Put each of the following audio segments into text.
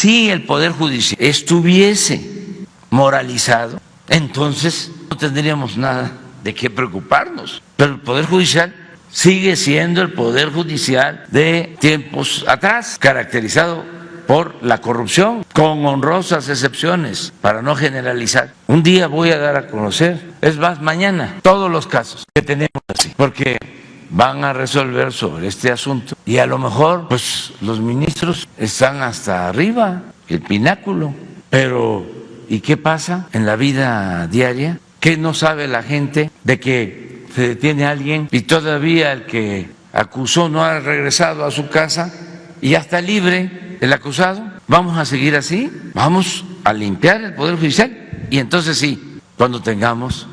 si el Poder Judicial estuviese moralizado, entonces no tendríamos nada de qué preocuparnos. Pero el Poder Judicial sigue siendo el Poder Judicial de tiempos atrás, caracterizado por la corrupción, con honrosas excepciones, para no generalizar. Un día voy a dar a conocer, es más, mañana, todos los casos que tenemos así, porque van a resolver sobre este asunto y a lo mejor pues los ministros están hasta arriba, el pináculo, pero ¿y qué pasa en la vida diaria? ¿Qué no sabe la gente de que se detiene a alguien y todavía el que acusó no ha regresado a su casa y ya está libre el acusado? ¿Vamos a seguir así? ¿Vamos a limpiar el Poder Judicial? Y entonces sí, cuando tengamos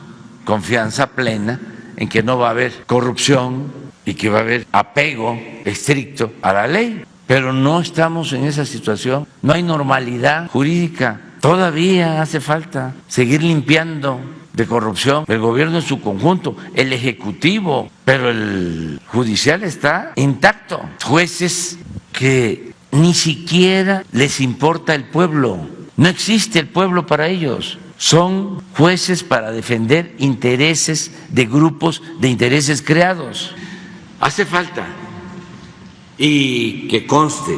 confianza plena en que no va a haber corrupción y que va a haber apego estricto a la ley. Pero no estamos en esa situación, no hay normalidad jurídica. Todavía hace falta seguir limpiando de corrupción el gobierno en su conjunto, el ejecutivo, pero el judicial está intacto. Jueces que ni siquiera les importa el pueblo, no existe el pueblo para ellos. Son jueces para defender intereses de grupos de intereses creados. Hace falta, y que conste,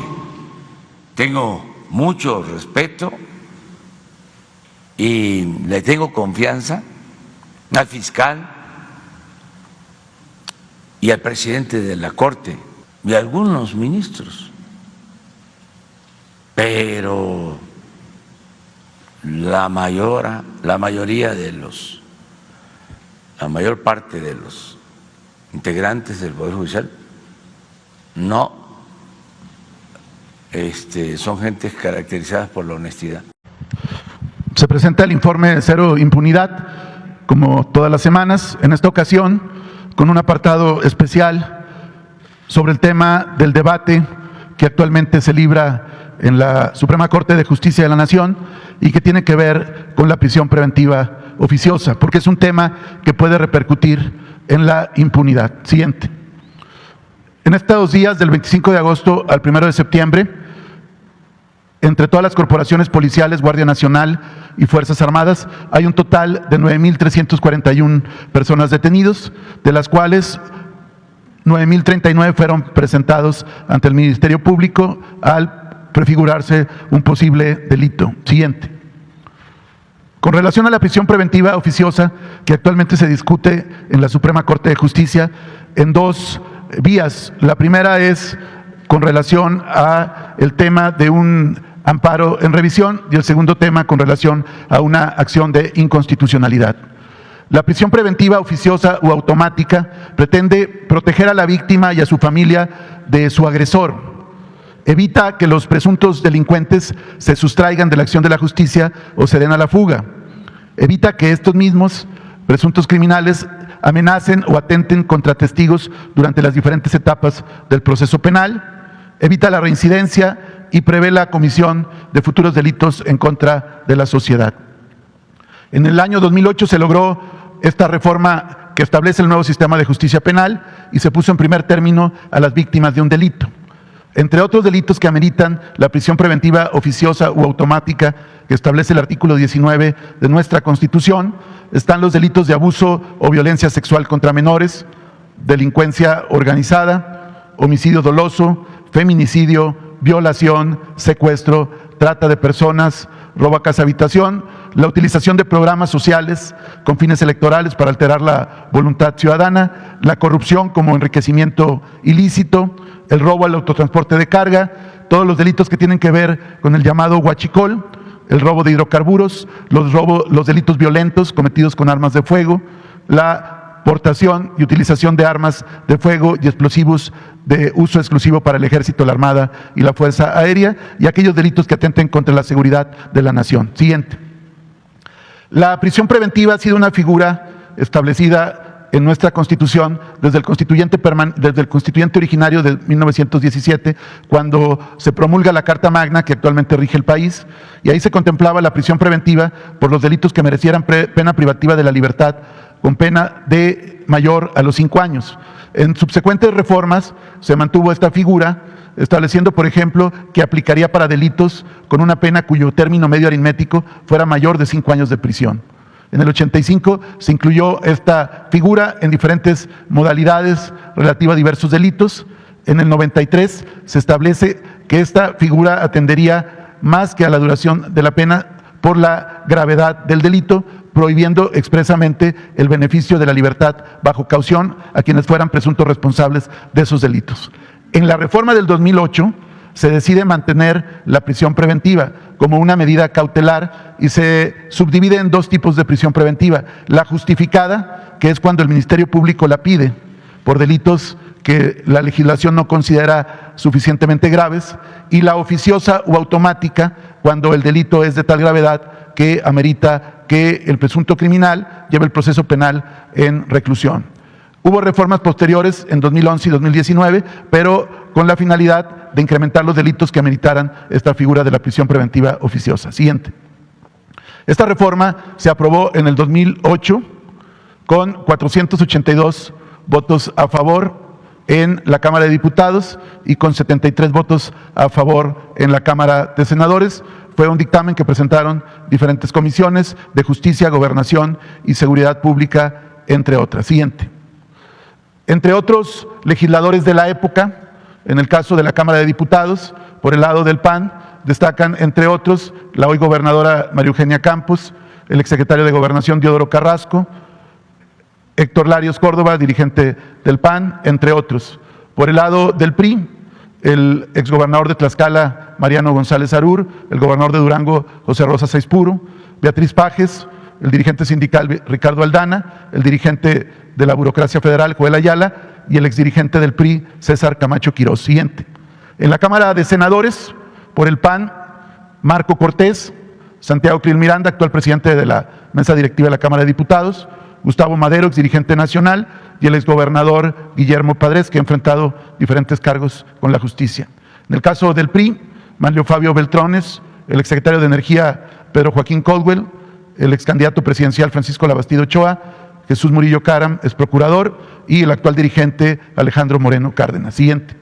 tengo mucho respeto y le tengo confianza al fiscal y al presidente de la Corte y a algunos ministros, pero la mayor parte de los integrantes del Poder Judicial no son gentes caracterizadas por la honestidad. Se presenta el informe de Cero Impunidad, como todas las semanas, en esta ocasión con un apartado especial sobre el tema del debate que actualmente se libra en la Suprema Corte de Justicia de la Nación y que tiene que ver con la prisión preventiva oficiosa, porque es un tema que puede repercutir en la impunidad. Siguiente. En estos días, del 25 de agosto al 1 de septiembre, entre todas las corporaciones policiales, Guardia Nacional y Fuerzas Armadas, hay un total de 9.341 personas detenidos, de las cuales 9.039 fueron presentados ante el Ministerio Público al prefigurarse un posible delito. Siguiente. Con relación a la prisión preventiva oficiosa, que actualmente se discute en la Suprema Corte de Justicia en dos vías. La primera es con relación a el tema de un amparo en revisión y el segundo tema con relación a una acción de inconstitucionalidad. La prisión preventiva oficiosa o automática pretende proteger a la víctima y a su familia de su agresor. Evita que los presuntos delincuentes se sustraigan de la acción de la justicia o se den a la fuga. Evita que estos mismos presuntos criminales amenacen o atenten contra testigos durante las diferentes etapas del proceso penal. Evita la reincidencia y prevé la comisión de futuros delitos en contra de la sociedad. En el año 2008 se logró esta reforma que establece el nuevo sistema de justicia penal y se puso en primer término a las víctimas de un delito. Entre otros delitos que ameritan la prisión preventiva oficiosa u automática que establece el artículo 19 de nuestra Constitución, están los delitos de abuso o violencia sexual contra menores, delincuencia organizada, homicidio doloso, feminicidio, violación, secuestro, trata de personas, robo a casa habitación, la utilización de programas sociales con fines electorales para alterar la voluntad ciudadana, la corrupción como enriquecimiento ilícito, el robo al autotransporte de carga, todos los delitos que tienen que ver con el llamado huachicol, el robo de hidrocarburos, los delitos violentos cometidos con armas de fuego, la portación y utilización de armas de fuego y explosivos de uso exclusivo para el Ejército, la Armada y la Fuerza Aérea, y aquellos delitos que atenten contra la seguridad de la nación. Siguiente. La prisión preventiva ha sido una figura establecida en nuestra Constitución desde el constituyente originario de 1917, cuando se promulga la Carta Magna que actualmente rige el país, y ahí se contemplaba la prisión preventiva por los delitos que merecieran pena privativa de la libertad con pena de mayor a los 5 años. En subsecuentes reformas se mantuvo esta figura estableciendo, por ejemplo, que aplicaría para delitos con una pena cuyo término medio aritmético fuera mayor de 5 años de prisión. En el 85 se incluyó esta figura en diferentes modalidades relativas a diversos delitos. En el 93 se establece que esta figura atendería más que a la duración de la pena por la gravedad del delito, prohibiendo expresamente el beneficio de la libertad bajo caución a quienes fueran presuntos responsables de esos delitos. En la reforma del 2008 se decide mantener la prisión preventiva como una medida cautelar y se subdivide en 2 tipos de prisión preventiva. La justificada, que es cuando el Ministerio Público la pide por delitos que la legislación no considera suficientemente graves, y la oficiosa o automática, cuando el delito es de tal gravedad que amerita que el presunto criminal lleve el proceso penal en reclusión. Hubo reformas posteriores en 2011 y 2019, pero con la finalidad de incrementar los delitos que ameritaran esta figura de la prisión preventiva oficiosa. Siguiente. Esta reforma se aprobó en el 2008 con 482 votos a favor en la Cámara de Diputados y con 73 votos a favor en la Cámara de Senadores. Fue un dictamen que presentaron diferentes comisiones de Justicia, Gobernación y Seguridad Pública, entre otras. Siguiente. Entre otros legisladores de la época, en el caso de la Cámara de Diputados, por el lado del PAN, destacan, entre otros, la hoy gobernadora María Eugenia Campos, el exsecretario de Gobernación Diodoro Carrasco, Héctor Larios Córdoba, dirigente del PAN, entre otros. Por el lado del PRI, el exgobernador de Tlaxcala, Mariano González Arur, el gobernador de Durango, José Rosa Saizpuro, Beatriz Pajes, el dirigente sindical Ricardo Aldana, el dirigente de la burocracia federal, Joel Ayala, y el exdirigente del PRI, César Camacho Quirós. Siguiente. En la Cámara de Senadores, por el PAN, Marco Cortés, Santiago Krill Miranda, actual presidente de la mesa directiva de la Cámara de Diputados, Gustavo Madero, exdirigente nacional, y el exgobernador Guillermo Padres, que ha enfrentado diferentes cargos con la justicia. En el caso del PRI, Manlio Fabio Beltrones, el exsecretario de Energía Pedro Joaquín Caldwell, el excandidato presidencial Francisco Labastida Ochoa, Jesús Murillo Caram, ex procurador, y el actual dirigente Alejandro Moreno Cárdenas. Siguiente.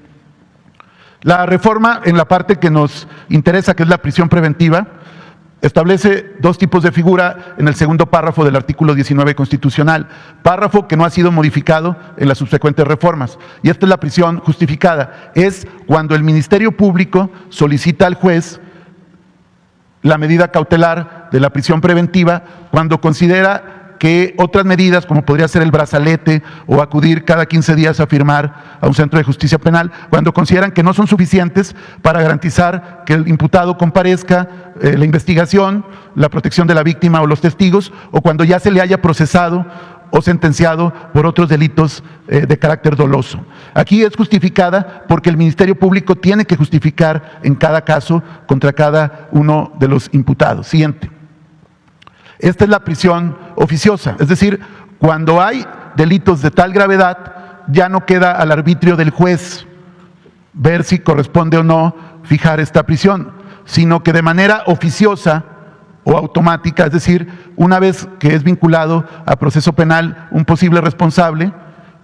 La reforma, en la parte que nos interesa, que es la prisión preventiva, establece 2 tipos de figura en el segundo párrafo del artículo 19 constitucional, párrafo que no ha sido modificado en las subsecuentes reformas. Y esta es la prisión justificada. Es cuando el Ministerio Público solicita al juez la medida cautelar de la prisión preventiva, cuando considera que otras medidas, como podría ser el brazalete o acudir cada 15 días a firmar a un centro de justicia penal, cuando consideran que no son suficientes para garantizar que el imputado comparezca, la investigación, la protección de la víctima o los testigos, o cuando ya se le haya procesado o sentenciado por otros delitos de carácter doloso. Aquí es justificada porque el Ministerio Público tiene que justificar en cada caso contra cada uno de los imputados. Siguiente. Esta es la prisión oficiosa, es decir, cuando hay delitos de tal gravedad, ya no queda al arbitrio del juez ver si corresponde o no fijar esta prisión, sino que de manera oficiosa o automática, es decir, una vez que es vinculado a proceso penal un posible responsable,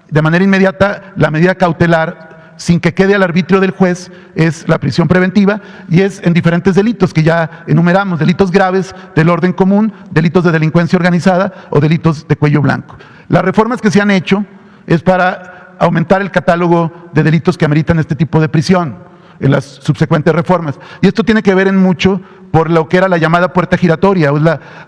de manera inmediata la medida cautelar, sin que quede al arbitrio del juez, es la prisión preventiva, y es en diferentes delitos que ya enumeramos: delitos graves del orden común, delitos de delincuencia organizada o delitos de cuello blanco. Las reformas que se han hecho es para aumentar el catálogo de delitos que ameritan este tipo de prisión en las subsecuentes reformas. Y esto tiene que ver en mucho por lo que era la llamada puerta giratoria,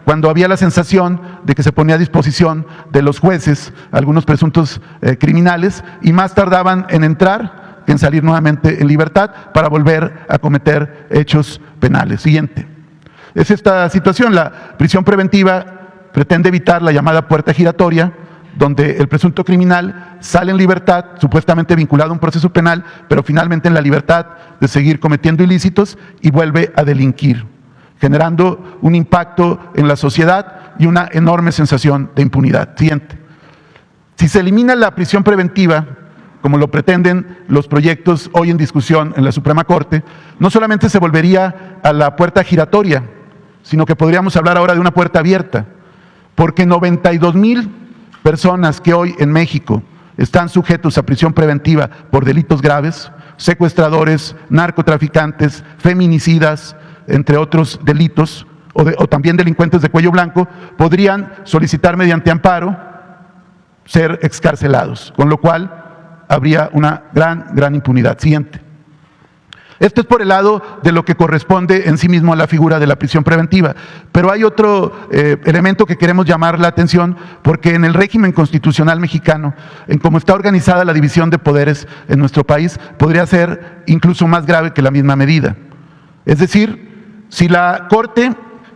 cuando había la sensación de que se ponía a disposición de los jueces algunos presuntos criminales, y más tardaban en entrar que en salir nuevamente en libertad para volver a cometer hechos penales. Siguiente. Es esta situación. La prisión preventiva pretende evitar la llamada puerta giratoria, donde el presunto criminal sale en libertad, supuestamente vinculado a un proceso penal, pero finalmente en la libertad de seguir cometiendo ilícitos, y vuelve a delinquir, generando un impacto en la sociedad y una enorme sensación de impunidad. Siguiente. Si se elimina la prisión preventiva, como lo pretenden los proyectos hoy en discusión en la Suprema Corte, no solamente se volvería a la puerta giratoria, sino que podríamos hablar ahora de una puerta abierta, porque 92,000 personas que hoy en México están sujetos a prisión preventiva por delitos graves secuestradores, narcotraficantes, feminicidas, entre otros delitos, o también delincuentes de cuello blanco, podrían solicitar mediante amparo ser excarcelados, con lo cual habría una gran impunidad. Siguiente. Esto es por el lado de lo que corresponde en sí mismo a la figura de la prisión preventiva. Pero hay otro elemento que queremos llamar la atención, porque en el régimen constitucional mexicano, en cómo está organizada la división de poderes en nuestro país, podría ser incluso más grave que la misma medida. Es decir, si la Corte,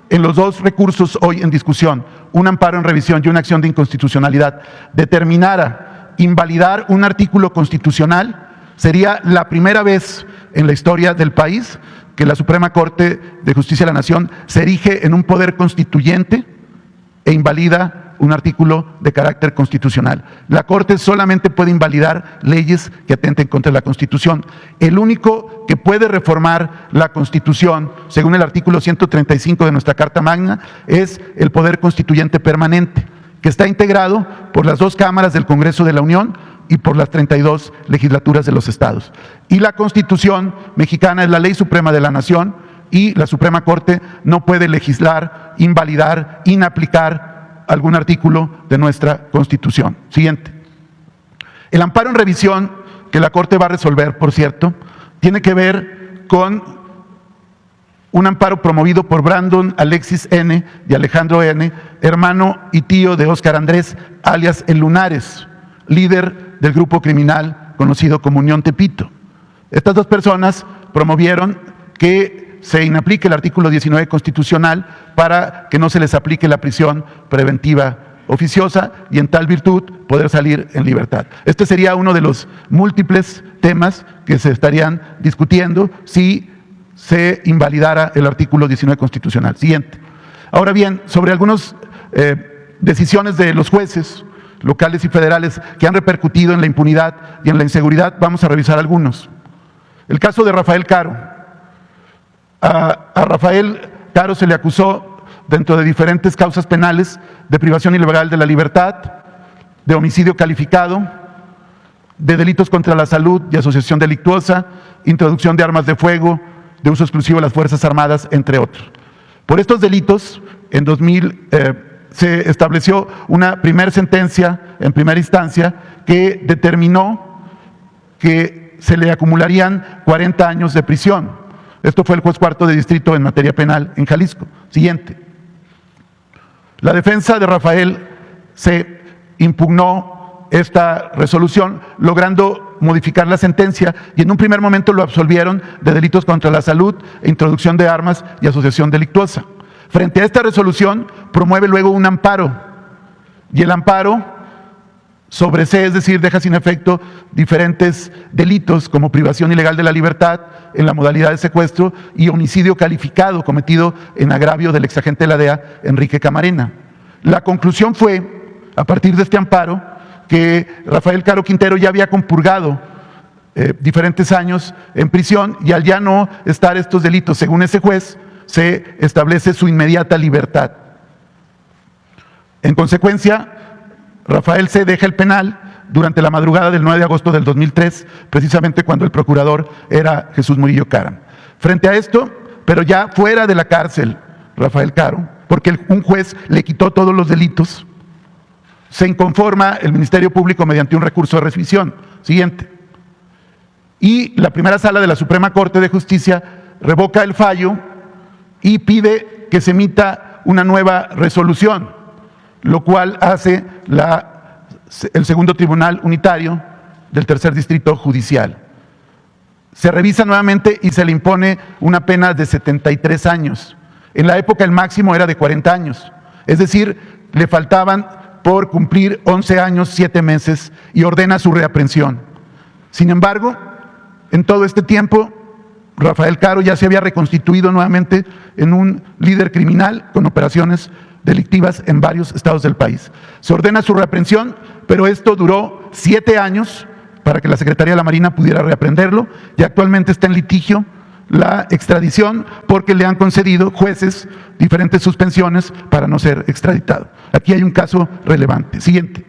en los dos recursos hoy en discusión, un amparo en revisión y una acción de inconstitucionalidad, determinara invalidar un artículo constitucional, sería la primera vez en la historia del país que la Suprema Corte de Justicia de la Nación se erige en un poder constituyente e invalida un artículo de carácter constitucional. La Corte solamente puede invalidar leyes que atenten contra la Constitución. El único que puede reformar la Constitución, según el artículo 135 de nuestra Carta Magna, es el Poder Constituyente Permanente, que está integrado por las dos cámaras del Congreso de la Unión y por las 32 legislaturas de los estados. Y la Constitución mexicana es la ley suprema de la nación y la Suprema Corte no puede legislar, invalidar, inaplicar algún artículo de nuestra Constitución. Siguiente. El amparo en revisión que la Corte va a resolver, por cierto, tiene que ver con un amparo promovido por Brandon Alexis N. y Alejandro N., hermano y tío de Óscar Andrés, alias El Lunares, líder del grupo criminal conocido como Unión Tepito. Estas dos personas promovieron que se inaplique el artículo 19 constitucional para que no se les aplique la prisión preventiva oficiosa y en tal virtud poder salir en libertad. Este sería uno de los múltiples temas que se estarían discutiendo si se invalidara el artículo 19 constitucional. Siguiente. Ahora bien, sobre algunas decisiones de los jueces locales y federales que han repercutido en la impunidad y en la inseguridad, vamos a revisar algunos. El caso de Rafael Caro. A Rafael Caro se le acusó, dentro de diferentes causas penales, de privación ilegal de la libertad, de homicidio calificado, de delitos contra la salud y asociación delictuosa, introducción de armas de fuego, de uso exclusivo de las Fuerzas Armadas, entre otros. Por estos delitos, en 2000 se estableció una primera sentencia en primera instancia que determinó que se le acumularían 40 años de prisión. Esto fue el juez cuarto de distrito en materia penal en Jalisco. Siguiente. La defensa de Rafael se impugnó esta resolución, logrando modificar la sentencia, y en un primer momento lo absolvieron de delitos contra la salud, introducción de armas y asociación delictuosa. Frente a esta resolución, promueve luego un amparo, y el amparo sobresee, es decir, deja sin efecto diferentes delitos como privación ilegal de la libertad en la modalidad de secuestro y homicidio calificado cometido en agravio del exagente de la DEA, Enrique Camarena. La conclusión fue, a partir de este amparo, que Rafael Caro Quintero ya había compurgado diferentes años en prisión, y al ya no estar estos delitos, según ese juez, se establece su inmediata libertad. En consecuencia, Rafael C. deja el penal durante la madrugada del 9 de agosto del 2003, precisamente cuando el procurador era Jesús Murillo Caram. Frente a esto, pero ya fuera de la cárcel, Rafael Caro, porque un juez le quitó todos los delitos, se inconforma el Ministerio Público mediante un recurso de rescisión. Siguiente. Y la primera sala de la Suprema Corte de Justicia revoca el fallo y pide que se emita una nueva resolución, lo cual hace el segundo tribunal unitario del tercer distrito judicial. Se revisa nuevamente y se le impone una pena de 73 años. En la época el máximo era de 40 años, es decir, le faltaban por cumplir 11 años, 7 meses, y ordena su reaprehensión. Sin embargo, en todo este tiempo, Rafael Caro ya se había reconstituido nuevamente en un líder criminal con operaciones delictivas en varios estados del país. Se ordena su reaprehensión, pero esto duró 7 años para que la Secretaría de la Marina pudiera reaprenderlo, y actualmente está en litigio la extradición porque le han concedido jueces diferentes suspensiones para no ser extraditado. Aquí hay un caso relevante. Siguiente.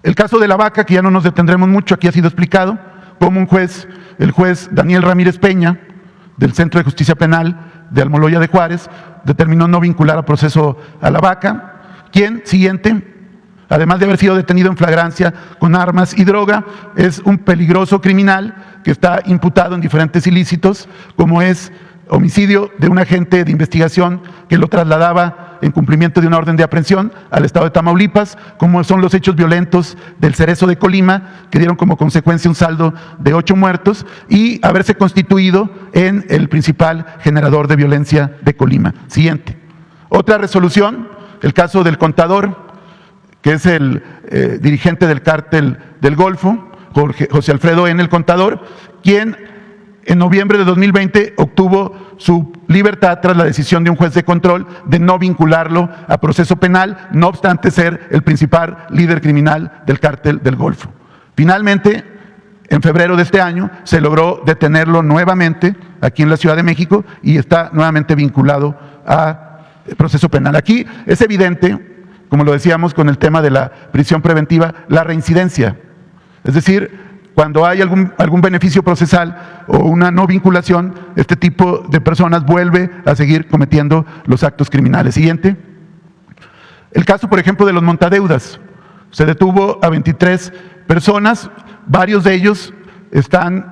El caso de la vaca, que ya no nos detendremos mucho, aquí ha sido explicado. cómo el juez Daniel Ramírez Peña, del Centro de Justicia Penal de Almoloya de Juárez, determinó no vincular a proceso a la vaca, quien, siguiente, además de haber sido detenido en flagrancia con armas y droga, es un peligroso criminal que está imputado en diferentes ilícitos, como es homicidio de un agente de investigación que lo trasladaba en cumplimiento de una orden de aprehensión al estado de Tamaulipas, como son los hechos violentos del Cerezo de Colima, que dieron como consecuencia un saldo de 8 muertos, y haberse constituido en el principal generador de violencia de Colima. Siguiente. Otra resolución, el caso del contador, que es el dirigente del cártel del Golfo, José Alfredo N. el Contador, quien en noviembre de 2020 obtuvo su libertad tras la decisión de un juez de control de no vincularlo a proceso penal, no obstante ser el principal líder criminal del cártel del Golfo. Finalmente, en febrero de este año, se logró detenerlo nuevamente aquí en la Ciudad de México y está nuevamente vinculado a proceso penal. Aquí es evidente, como lo decíamos con el tema de la prisión preventiva, la reincidencia. Es decir, cuando hay algún beneficio procesal o una no vinculación, este tipo de personas vuelve a seguir cometiendo los actos criminales. Siguiente. El caso, por ejemplo, de los montadeudas. Se detuvo a 23 personas, varios de ellos están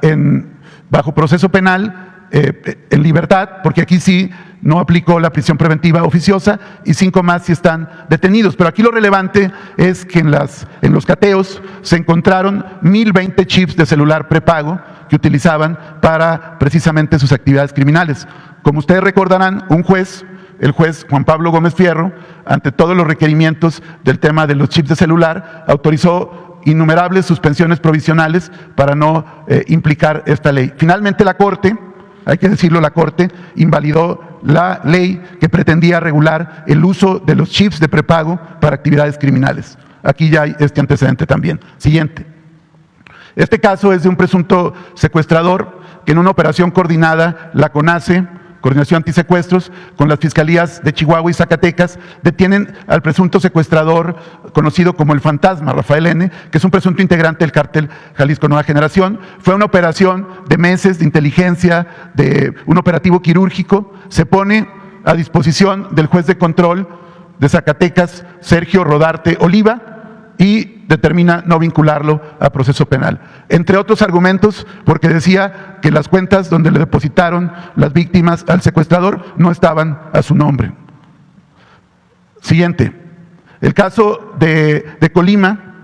bajo proceso penal, en libertad, porque aquí sí no aplicó la prisión preventiva oficiosa, y 5 más sí están detenidos. Pero aquí lo relevante es que en los cateos se encontraron 1,020 chips de celular prepago que utilizaban para precisamente sus actividades criminales. Como ustedes recordarán, el juez Juan Pablo Gómez Fierro, ante todos los requerimientos del tema de los chips de celular, autorizó innumerables suspensiones provisionales para no implicar esta ley. Finalmente la Corte, hay que decirlo, la Corte invalidó la ley que pretendía regular el uso de los chips de prepago para actividades criminales. Aquí ya hay este antecedente también. Siguiente. Este caso es de un presunto secuestrador que en una operación coordinada, la CONACE, Coordinación Antisecuestros, con las fiscalías de Chihuahua y Zacatecas, detienen al presunto secuestrador conocido como el Fantasma, Rafael N., que es un presunto integrante del cártel Jalisco Nueva Generación. Fue una operación de meses de inteligencia, de un operativo quirúrgico. Se pone a disposición del juez de control de Zacatecas, Sergio Rodarte Oliva, y determina no vincularlo a proceso penal. Entre otros argumentos, porque decía que las cuentas donde le depositaron las víctimas al secuestrador no estaban a su nombre. Siguiente. El caso de Colima,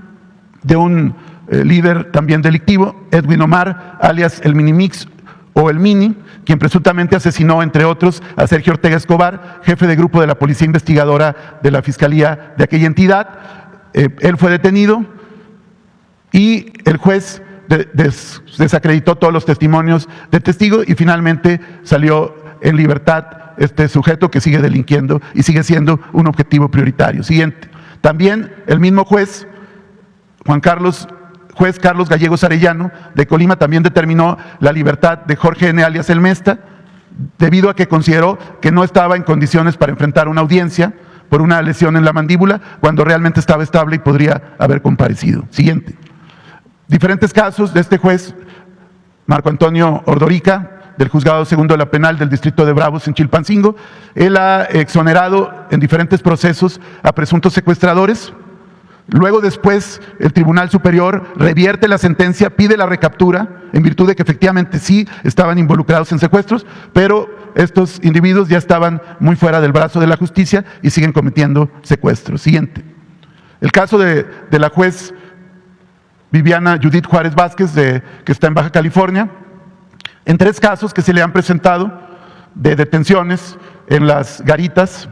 de un líder también delictivo, Edwin Omar, alias el Minimix o el Mini, quien presuntamente asesinó, entre otros, a Sergio Ortega Escobar, jefe de grupo de la Policía Investigadora de la Fiscalía de aquella entidad. Él fue detenido y el juez desacreditó todos los testimonios de testigo y finalmente salió en libertad este sujeto que sigue delinquiendo y sigue siendo un objetivo prioritario. Siguiente. También el mismo juez Carlos Gallegos Arellano de Colima también determinó la libertad de Jorge N. alias El Mesta, debido a que consideró que no estaba en condiciones para enfrentar una audiencia por una lesión en la mandíbula, cuando realmente estaba estable y podría haber comparecido. Siguiente. Diferentes casos de este juez, Marco Antonio Ordorica, del Juzgado Segundo de la Penal del Distrito de Bravos en Chilpancingo. Él ha exonerado en diferentes procesos a presuntos secuestradores. Luego, después, el Tribunal Superior revierte la sentencia, pide la recaptura, en virtud de que efectivamente sí estaban involucrados en secuestros, pero estos individuos ya estaban muy fuera del brazo de la justicia y siguen cometiendo secuestros. Siguiente. El caso de la juez Viviana Judith Juárez Vázquez, que está en Baja California, en 3 casos que se le han presentado de detenciones en las garitas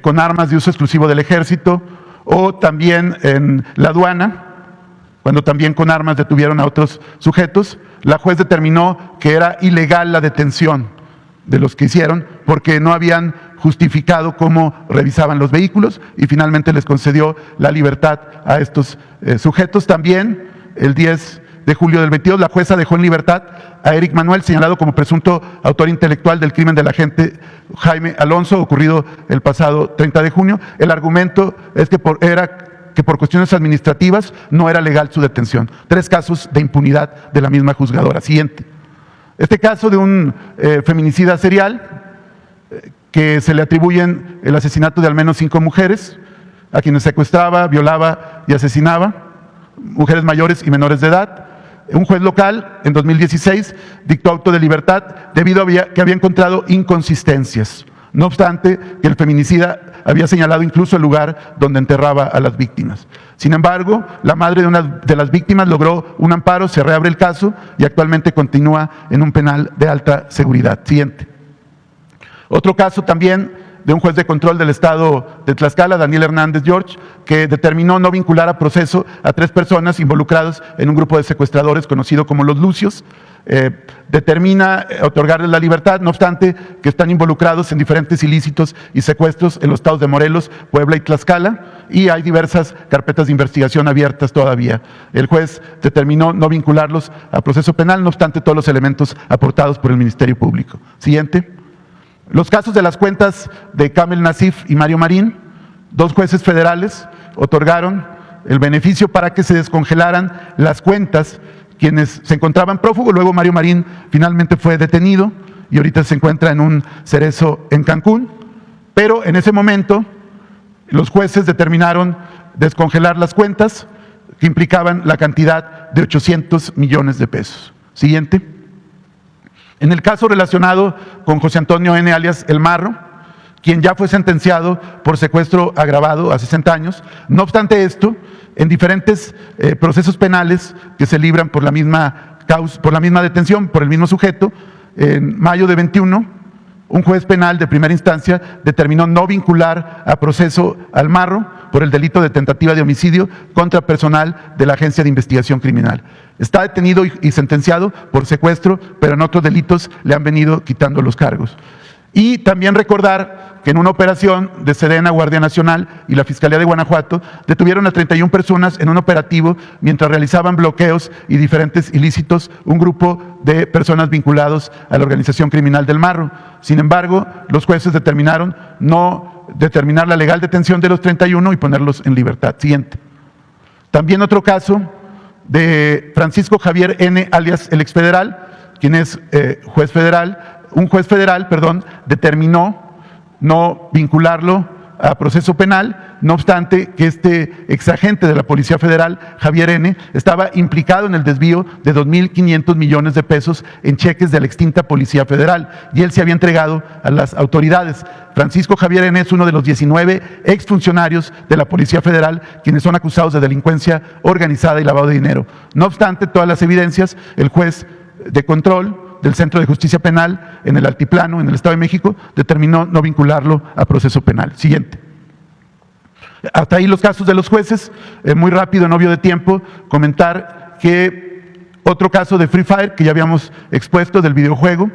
con armas de uso exclusivo del ejército, o también en la aduana, cuando también con armas detuvieron a otros sujetos. La juez determinó que era ilegal la detención de los que hicieron porque no habían justificado cómo revisaban los vehículos y finalmente les concedió la libertad a estos sujetos. También el 10 de julio del 22 la jueza dejó en libertad a Eric Manuel, señalado como presunto autor intelectual del crimen del agente Jaime Alonso, ocurrido el pasado 30 de junio. El argumento es que era que por cuestiones administrativas no era legal su detención. 3 casos de impunidad de la misma juzgadora. Siguiente. Este caso de un feminicida serial que se le atribuyen el asesinato de al menos 5 mujeres, a quienes secuestraba, violaba y asesinaba, mujeres mayores y menores de edad. Un juez local, en 2016, dictó auto de libertad debido a que había encontrado inconsistencias. No obstante, que el feminicida había señalado incluso el lugar donde enterraba a las víctimas. Sin embargo, la madre de una de las víctimas logró un amparo, se reabre el caso y actualmente continúa en un penal de alta seguridad. Siguiente. Otro caso también de un juez de control del estado de Tlaxcala, Daniel Hernández George, que determinó no vincular a proceso a 3 personas involucradas en un grupo de secuestradores conocido como los Lucios. Determina otorgarles la libertad, no obstante que están involucrados en diferentes ilícitos y secuestros en los estados de Morelos, Puebla y Tlaxcala, y hay diversas carpetas de investigación abiertas todavía. El juez determinó no vincularlos a proceso penal, no obstante todos los elementos aportados por el Ministerio Público. Siguiente. Los casos de las cuentas de Kamel Nasif y Mario Marín, 2 jueces federales otorgaron el beneficio para que se descongelaran las cuentas quienes se encontraban prófugos. Luego Mario Marín finalmente fue detenido y ahorita se encuentra en un cerezo en Cancún, pero en ese momento los jueces determinaron descongelar las cuentas que implicaban la cantidad de 800 millones de pesos. Siguiente. En el caso relacionado con José Antonio N. alias El Marro, quien ya fue sentenciado por secuestro agravado a 60 años, no obstante esto, en diferentes procesos penales que se libran por la misma causa, por la misma detención, por el mismo sujeto, en mayo de 21, un juez penal de primera instancia determinó no vincular a proceso al Marro por el delito de tentativa de homicidio contra personal de la Agencia de Investigación Criminal. Está detenido y sentenciado por secuestro, pero en otros delitos le han venido quitando los cargos. Y también recordar que en una operación de Sedena, Guardia Nacional y la Fiscalía de Guanajuato detuvieron a 31 personas en un operativo mientras realizaban bloqueos y diferentes ilícitos, un grupo de personas vinculados a la organización criminal del Marro. Sin embargo, los jueces determinaron no determinar la legal detención de los 31 y ponerlos en libertad. Siguiente. También otro caso de Francisco Javier N. alias el exfederal, quien es un juez federal, determinó no vincularlo a proceso penal, no obstante que este exagente de la Policía Federal, Javier N., estaba implicado en el desvío de 2.500 millones de pesos en cheques de la extinta Policía Federal, y él se había entregado a las autoridades. Francisco Javier N. es uno de los 19 exfuncionarios de la Policía Federal quienes son acusados de delincuencia organizada y lavado de dinero. No obstante todas las evidencias, el juez de control del Centro de Justicia Penal en el Altiplano, en el Estado de México, determinó no vincularlo a proceso penal. Siguiente. Hasta ahí los casos de los jueces. Muy rápido, en obvio de tiempo, comentar que otro caso de Free Fire que ya habíamos expuesto del videojuego.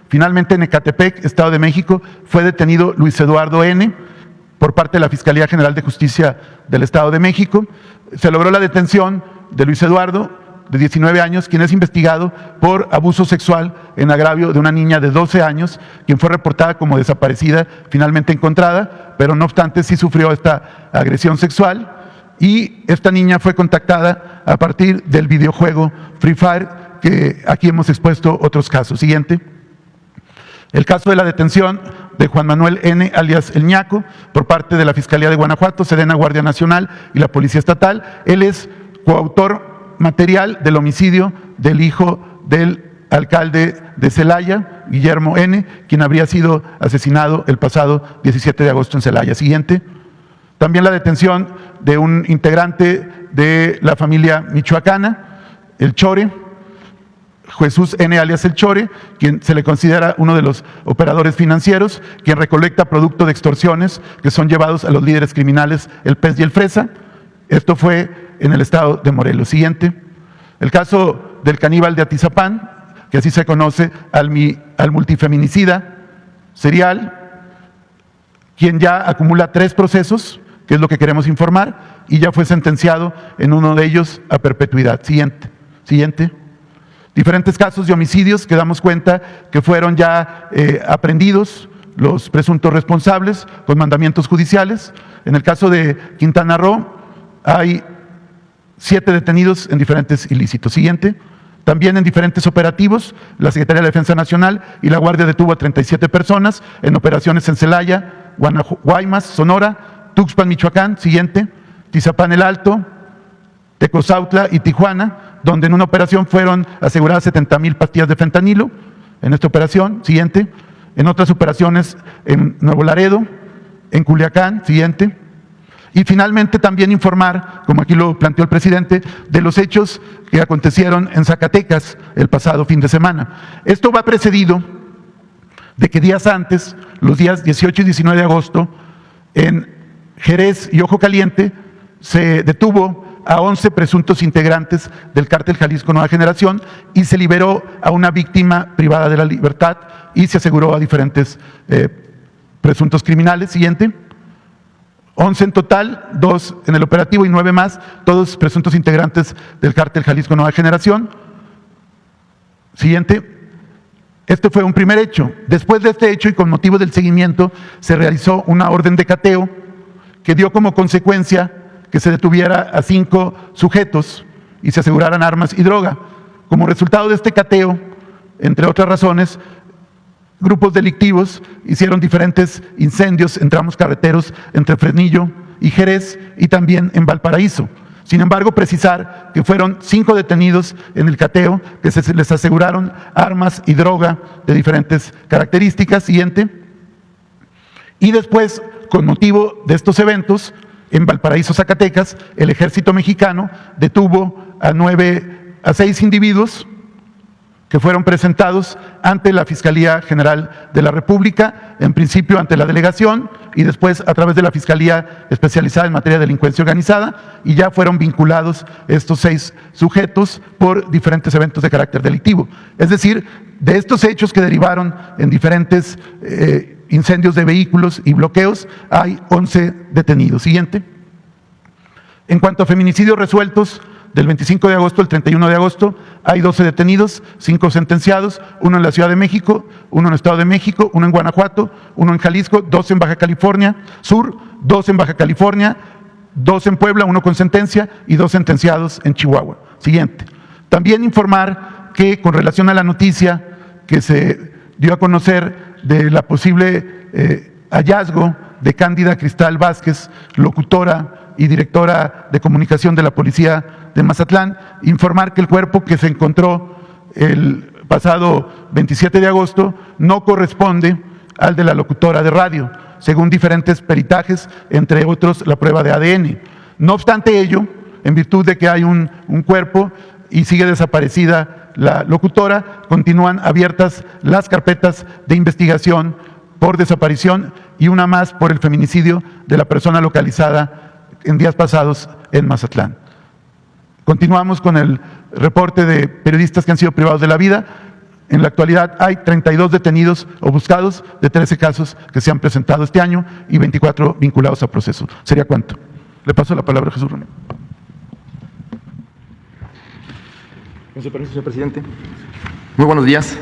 Finalmente en Ecatepec, Estado de México, fue detenido Luis Eduardo N. por parte de la Fiscalía General de Justicia del Estado de México. Se logró la detención de Luis Eduardo, de 19 años, quien es investigado por abuso sexual en agravio de una niña de 12 años, quien fue reportada como desaparecida, finalmente encontrada, pero no obstante sí sufrió esta agresión sexual, y esta niña fue contactada a partir del videojuego Free Fire, que aquí hemos expuesto otros casos. Siguiente. El caso de la detención de Juan Manuel N. alias El Ñaco, por parte de la Fiscalía de Guanajuato, Sedena, Guardia Nacional y la Policía Estatal. Él es coautor material del homicidio del hijo del alcalde de Celaya, Guillermo N., quien habría sido asesinado el pasado 17 de agosto en Celaya. Siguiente. También la detención de un integrante de la familia michoacana, el Chore, Jesús N. alias El Chore, quien se le considera uno de los operadores financieros, quien recolecta producto de extorsiones que son llevados a los líderes criminales, el Pez y el Fresa. Esto fue en el estado de Morelos. Siguiente. El caso del caníbal de Atizapán, que así se conoce al multifeminicida serial, quien ya acumula 3 procesos, que es lo que queremos informar, y ya fue sentenciado en uno de ellos a perpetuidad. Siguiente. Diferentes casos de homicidios que damos cuenta que fueron ya aprehendidos los presuntos responsables con mandamientos judiciales. En el caso de Quintana Roo, hay 7 detenidos en diferentes ilícitos. Siguiente. También en diferentes operativos, la Secretaría de la Defensa Nacional y la Guardia detuvo a 37 personas en operaciones en Celaya, Guaymas, Sonora, Tuxpan, Michoacán, siguiente, Tizapán el Alto, Tecozautla y Tijuana, donde en una operación fueron aseguradas 70,000 pastillas de fentanilo. En esta operación, siguiente, en otras operaciones en Nuevo Laredo, en Culiacán, siguiente. Y finalmente también informar, como aquí lo planteó el presidente, de los hechos que acontecieron en Zacatecas el pasado fin de semana. Esto va precedido de que días antes, los días 18 y 19 de agosto, en Jerez y Ojo Caliente, se detuvo a 11 presuntos integrantes del cártel Jalisco Nueva Generación y se liberó a una víctima privada de la libertad y se aseguró a diferentes presuntos criminales. Siguiente. 11 en total, 2 en el operativo y 9 más, todos presuntos integrantes del cártel Jalisco Nueva Generación. Siguiente. Este fue un primer hecho. Después de este hecho y con motivo del seguimiento, se realizó una orden de cateo que dio como consecuencia que se detuviera a 5 sujetos y se aseguraran armas y droga. Como resultado de este cateo, entre otras razones, grupos delictivos hicieron diferentes incendios en tramos carreteros entre Fresnillo y Jerez y también en Valparaíso. Sin embargo, precisar que fueron 5 detenidos en el cateo, que se les aseguraron armas y droga de diferentes características. Siguiente. Y después, con motivo de estos eventos, en Valparaíso, Zacatecas, el ejército mexicano detuvo a 6 individuos que fueron presentados ante la Fiscalía General de la República, en principio ante la delegación y después a través de la Fiscalía Especializada en Materia de Delincuencia Organizada, y ya fueron vinculados estos 6 sujetos por diferentes eventos de carácter delictivo. Es decir, de estos hechos que derivaron en diferentes incendios de vehículos y bloqueos, hay 11 detenidos. Siguiente. En cuanto a feminicidios resueltos, del 25 de agosto al 31 de agosto, hay 12 detenidos, 5 sentenciados, 1 en la Ciudad de México, 1 en el Estado de México, 1 en Guanajuato, 1 en Jalisco, 2 en Baja California Sur, 2 en Baja California, 2 en Puebla, 1 con sentencia y 2 sentenciados en Chihuahua. Siguiente. También informar que con relación a la noticia que se dio a conocer de la posible hallazgo de Cándida Cristal Vázquez, locutora y directora de comunicación de la Policía de Mazatlán, informar que el cuerpo que se encontró el pasado 27 de agosto no corresponde al de la locutora de radio, según diferentes peritajes, entre otros la prueba de ADN. No obstante ello, en virtud de que hay un cuerpo y sigue desaparecida la locutora, continúan abiertas las carpetas de investigación por desaparición y una más por el feminicidio de la persona localizada en días pasados en Mazatlán. Continuamos con el reporte de periodistas que han sido privados de la vida. En la actualidad hay 32 detenidos o buscados de 13 casos que se han presentado este año y 24 vinculados a proceso. ¿Sería cuánto? Le paso la palabra a Jesús Romero. Con su permiso, señor presidente. Muy buenos días.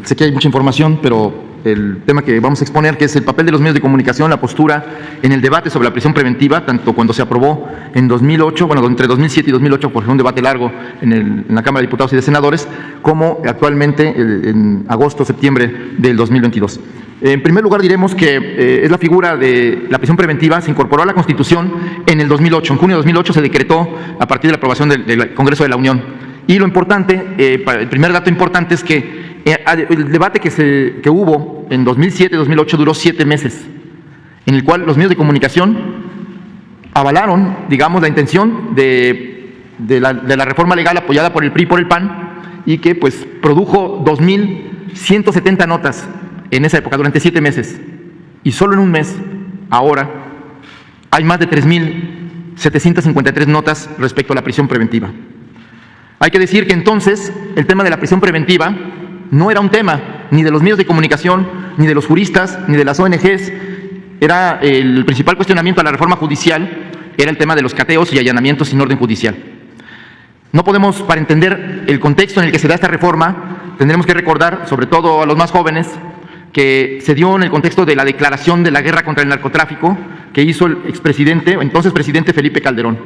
Sé que hay mucha información, pero el tema que vamos a exponer, que es el papel de los medios de comunicación, la postura en el debate sobre la prisión preventiva, tanto cuando se aprobó en 2008, bueno, entre 2007 y 2008, por un debate largo en la Cámara de Diputados y de Senadores, como actualmente en agosto, septiembre del 2022. En primer lugar, diremos que es la figura de la prisión preventiva, se incorporó a la Constitución en el 2008. En junio de 2008 se decretó a partir de la aprobación del Congreso de la Unión. Y lo importante, el primer dato importante es que el debate que hubo en 2007-2008 duró 7 meses, en el cual los medios de comunicación avalaron, digamos, la intención de la reforma legal apoyada por el PRI y por el PAN, y que pues produjo 2,170 notas en esa época, durante 7 meses. Y solo en un mes, ahora, hay más de 3,753 notas respecto a la prisión preventiva. Hay que decir que entonces el tema de la prisión preventiva no era un tema ni de los medios de comunicación, ni de los juristas, ni de las ONGs. Era el principal cuestionamiento a la reforma judicial, era el tema de los cateos y allanamientos sin orden judicial. No podemos, para entender el contexto en el que se da esta reforma, tendremos que recordar, sobre todo a los más jóvenes, que se dio en el contexto de la declaración de la guerra contra el narcotráfico que hizo el expresidente, entonces presidente Felipe Calderón.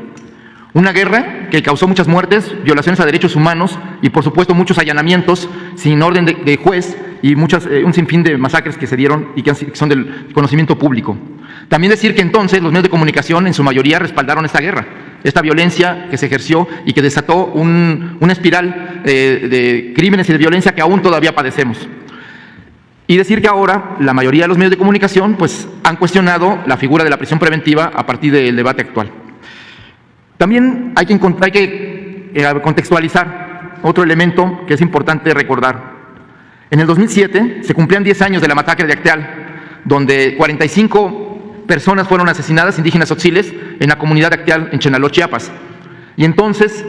Una guerra que causó muchas muertes, violaciones a derechos humanos y, por supuesto, muchos allanamientos sin orden de juez y un sinfín de masacres que se dieron y que son del conocimiento público. También decir que entonces los medios de comunicación en su mayoría respaldaron esta guerra, esta violencia que se ejerció y que desató una espiral de crímenes y de violencia que aún todavía padecemos. Y decir que ahora la mayoría de los medios de comunicación pues, han cuestionado la figura de la prisión preventiva a partir del debate actual. También hay que contextualizar otro elemento que es importante recordar. En el 2007 se cumplían 10 años de la masacre de Acteal, donde 45 personas fueron asesinadas, indígenas tzotziltes, en la comunidad de Acteal, en Chenaló, Chiapas. Y entonces,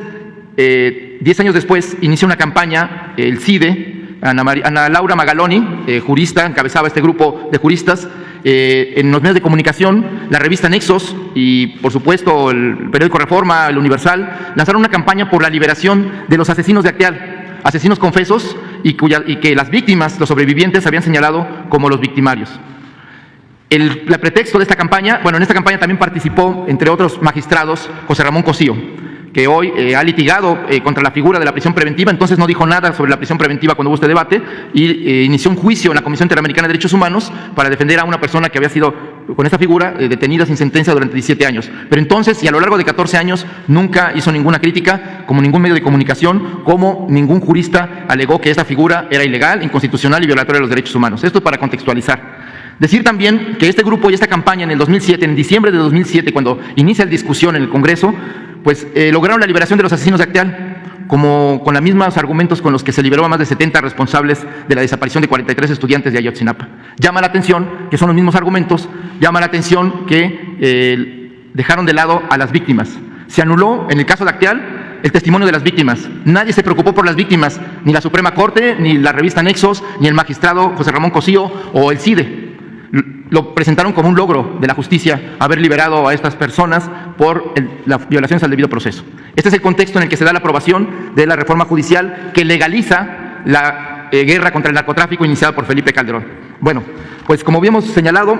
10 años después, inicia una campaña, el CIDE, Ana Laura Magaloni, jurista, encabezaba este grupo de juristas, en los medios de comunicación, la revista Nexos y, por supuesto, el periódico Reforma, el Universal, lanzaron una campaña por la liberación de los asesinos de Acteal, asesinos confesos y que las víctimas, los sobrevivientes, habían señalado como los victimarios. El pretexto de esta campaña, bueno, en esta campaña también participó, entre otros magistrados, José Ramón Cosío, que hoy ha litigado contra la figura de la prisión preventiva, entonces no dijo nada sobre la prisión preventiva cuando hubo este debate, y inició un juicio en la Comisión Interamericana de Derechos Humanos para defender a una persona que había sido, con esta figura, detenida sin sentencia durante 17 años. Pero entonces, y a lo largo de 14 años, nunca hizo ninguna crítica, como ningún medio de comunicación, como ningún jurista alegó que esta figura era ilegal, inconstitucional y violatoria de los derechos humanos. Esto es para contextualizar. Decir también que este grupo y esta campaña en el 2007, en diciembre de 2007, cuando inicia la discusión en el Congreso, pues lograron la liberación de los asesinos de Acteal, como con los mismos argumentos con los que se liberó a más de 70 responsables de la desaparición de 43 estudiantes de Ayotzinapa. Llama la atención que son los mismos argumentos, llama la atención que dejaron de lado a las víctimas. Se anuló, en el caso de Acteal, el testimonio de las víctimas. Nadie se preocupó por las víctimas, ni la Suprema Corte, ni la revista Nexos, ni el magistrado José Ramón Cosío o el CIDE. Lo presentaron como un logro de la justicia haber liberado a estas personas por las violaciones al debido proceso. Este es el contexto en el que se da la aprobación de la reforma judicial que legaliza la guerra contra el narcotráfico iniciada por Felipe Calderón. Bueno, pues como habíamos señalado,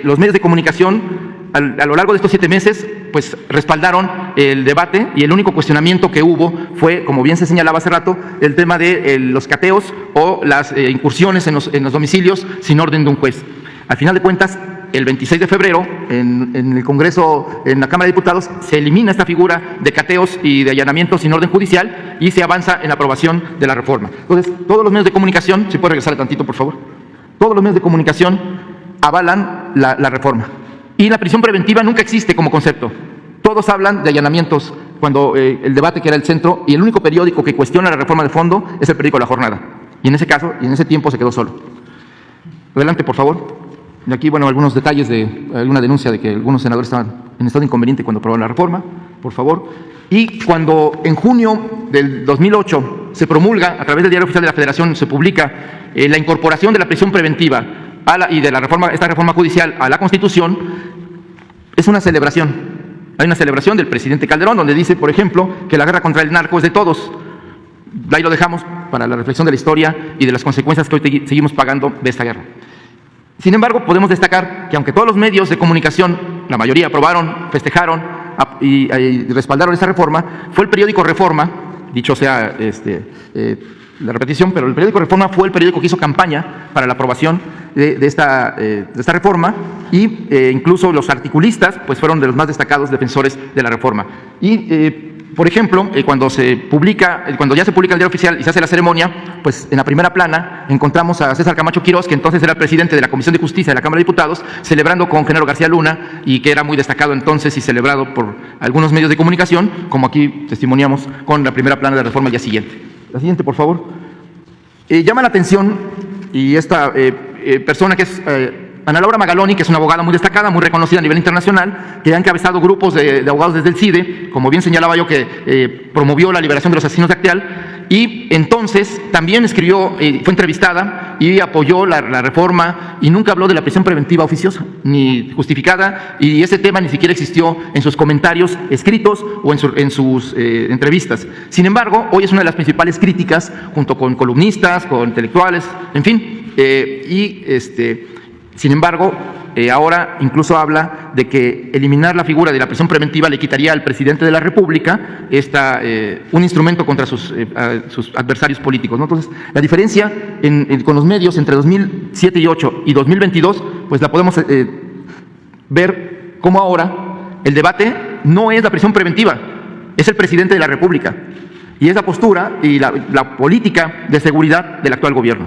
los medios de comunicación a lo largo de estos 7 meses pues respaldaron el debate y el único cuestionamiento que hubo fue, como bien se señalaba hace rato, el tema de los cateos o las incursiones en los domicilios sin orden de un juez. Al final de cuentas, el 26 de febrero, en el Congreso, en la Cámara de Diputados, se elimina esta figura de cateos y de allanamientos sin orden judicial y se avanza en la aprobación de la reforma. Entonces, todos los medios de comunicación, si puede regresar tantito, por favor, todos los medios de comunicación avalan la reforma. Y la prisión preventiva nunca existe como concepto. Todos hablan de allanamientos cuando el debate que era el centro, y el único periódico que cuestiona la reforma de fondo es el periódico La Jornada. Y en ese caso, y en ese tiempo se quedó solo. Adelante, por favor. Y aquí, bueno, algunos detalles de alguna denuncia de que algunos senadores estaban en estado inconveniente cuando aprobaron la reforma, por favor. Y cuando en junio del 2008 se promulga, a través del Diario Oficial de la Federación, se publica la incorporación de la prisión preventiva y de esta reforma judicial a la Constitución, es una celebración. Hay una celebración del presidente Calderón donde dice, por ejemplo, que la guerra contra el narco es de todos. Ahí lo dejamos para la reflexión de la historia y de las consecuencias que hoy seguimos pagando de esta guerra. Sin embargo, podemos destacar que aunque todos los medios de comunicación, la mayoría aprobaron, festejaron y respaldaron esta reforma, fue el periódico Reforma, dicho sea la repetición, pero el periódico Reforma fue el periódico que hizo campaña para la aprobación de esta reforma y incluso los articulistas pues fueron de los más destacados defensores de la reforma. Y por ejemplo, cuando ya se publica el Diario Oficial y se hace la ceremonia, pues en la primera plana encontramos a César Camacho Quirós, que entonces era el presidente de la Comisión de Justicia de la Cámara de Diputados, celebrando con Genaro García Luna, y que era muy destacado entonces y celebrado por algunos medios de comunicación, como aquí testimoniamos con la primera plana de la reforma al día siguiente. La siguiente, por favor. Llama la atención, y esta persona que es Ana Laura Magaloni, que es una abogada muy destacada, muy reconocida a nivel internacional, que ha encabezado grupos de abogados desde el CIDE, como bien señalaba yo, que promovió la liberación de los asesinos de Acteal, y entonces también fue entrevistada y apoyó la reforma y nunca habló de la prisión preventiva oficiosa, ni justificada, y ese tema ni siquiera existió en sus comentarios escritos o en sus entrevistas. Sin embargo, hoy es una de las principales críticas, junto con columnistas, con intelectuales, en fin, sin embargo, ahora incluso habla de que eliminar la figura de la prisión preventiva le quitaría al presidente de la República un instrumento contra sus adversarios políticos, ¿no? Entonces, la diferencia con los medios entre 2007 y 2008 y 2022, pues la podemos ver como ahora el debate no es la prisión preventiva, es el presidente de la República y es la postura y la política de seguridad del actual gobierno.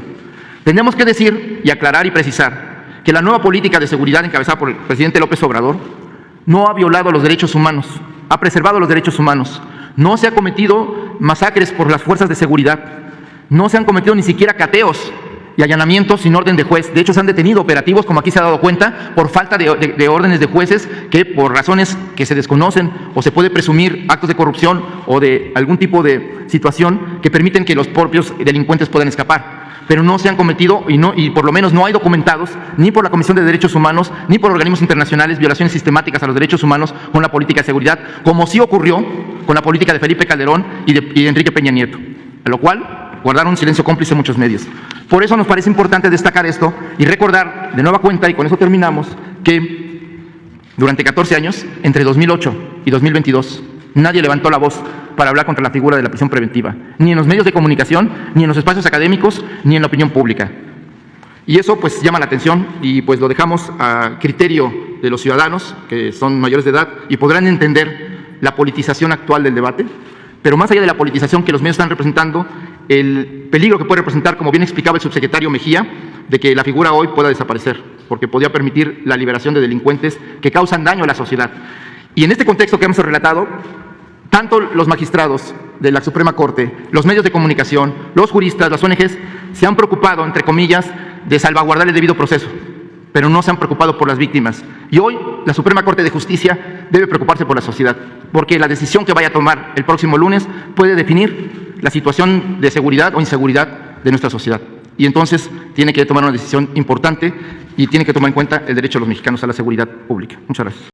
Tenemos que decir y aclarar y precisar que la nueva política de seguridad encabezada por el presidente López Obrador no ha violado los derechos humanos, ha preservado los derechos humanos, no se han cometido masacres por las fuerzas de seguridad, no se han cometido ni siquiera cateos y allanamientos sin orden de juez. De hecho, se han detenido operativos, como aquí se ha dado cuenta, por falta de órdenes de jueces que por razones que se desconocen o se puede presumir actos de corrupción o de algún tipo de situación que permiten que los propios delincuentes puedan escapar. Pero no se han cometido y por lo menos no hay documentados ni por la Comisión de Derechos Humanos ni por organismos internacionales violaciones sistemáticas a los derechos humanos con la política de seguridad, como sí ocurrió con la política de Felipe Calderón y de Enrique Peña Nieto, a lo cual guardaron un silencio cómplice muchos medios. Por eso nos parece importante destacar esto y recordar de nueva cuenta, y con eso terminamos, que durante 14 años, entre 2008 y 2022, nadie levantó la voz para hablar contra la figura de la prisión preventiva, ni en los medios de comunicación, ni en los espacios académicos, ni en la opinión pública. Y eso pues llama la atención y pues lo dejamos a criterio de los ciudadanos que son mayores de edad y podrán entender la politización actual del debate, pero más allá de la politización que los medios están representando, el peligro que puede representar, como bien explicaba el subsecretario Mejía, de que la figura hoy pueda desaparecer, porque podría permitir la liberación de delincuentes que causan daño a la sociedad. Y en este contexto que hemos relatado, tanto los magistrados de la Suprema Corte, los medios de comunicación, los juristas, las ONGs, se han preocupado, entre comillas, de salvaguardar el debido proceso, pero no se han preocupado por las víctimas. Y hoy la Suprema Corte de Justicia debe preocuparse por la sociedad, porque la decisión que vaya a tomar el próximo lunes puede definir la situación de seguridad o inseguridad de nuestra sociedad. Y entonces tiene que tomar una decisión importante y tiene que tomar en cuenta el derecho de los mexicanos a la seguridad pública. Muchas gracias.